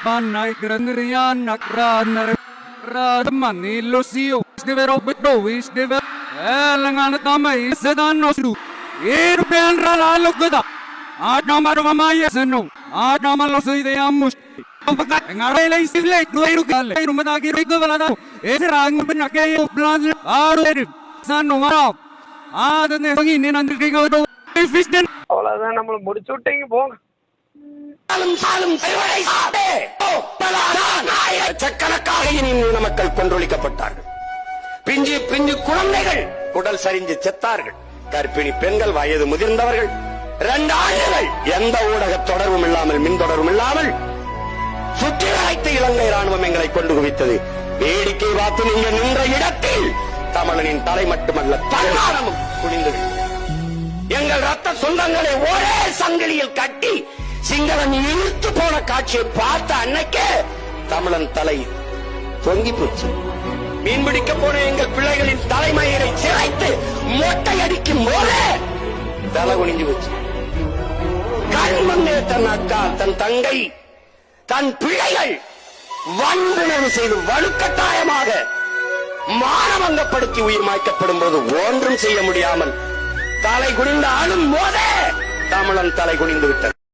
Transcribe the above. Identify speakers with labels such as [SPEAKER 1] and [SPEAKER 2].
[SPEAKER 1] Manai grandrian nakradner radmani losio devero bedovis dever elangan tamai sedano su irben rala lugda adamar mamaya senu adamalo suide amus ngarele isile duiru kale rumada ki rigvalada esrang benake plan aru sanu mara adane hogi ninandri godo fisten
[SPEAKER 2] அவ்வளவுதான் நம்மள முடிச்சு விட்டீங்க போங்க.
[SPEAKER 3] லட்சக்கணக்காக இன மக்கள் கொன்றொழிக்கப்பட்டார்கள். பிஞ்சு பிஞ்சு குழந்தைகள் உடல் சரிஞ்சு செத்தார்கள். கர்ப்பிணி பெண்கள், வயது முதிர்ந்தவர்கள் 2 ஆண்டுகள் எந்த ஊடக தொடர்பும் இல்லாமல், மின் தொடர்பும் இல்லாமல் சுற்றி வளைத்து இலங்கை ராணுவம் எங்களை கொண்டு குவித்தது. வேடிக்கை பார்த்து நீங்க நின்ற இடத்தில் தமிழனின் தலை மட்டுமல்ல தன்மானமும் குனிந்தது. எங்கள் ரத்த சொந்தங்களை ஒரே சங்கிலியில் கட்டி சிங்களன் இழுத்து போன காட்சியை பார்த்த அன்னைக்கே தமிழன் தலை தொங்கி போச்சு. மீன்பிடிக்க போன எங்கள் பிள்ளைகளின் தலைமயிரை சிரைத்து மொட்டை அடிக்கும் போதே தலை குனிஞ்சு போச்சு. கண் முன்னே தன் அக்கா, தன் தங்கை, தன் பிள்ளைகள் வன்புணர்வு செய்து வலுக்கட்டாயமாக மானபங்கப்படுத்தி உயிர் மாய்க்கப்படும் போது ஒன்றும் செய்ய முடியாமல் தலை குனிந்து ஆளும் போதே தமிழன் தலை குனிந்து விட்டது.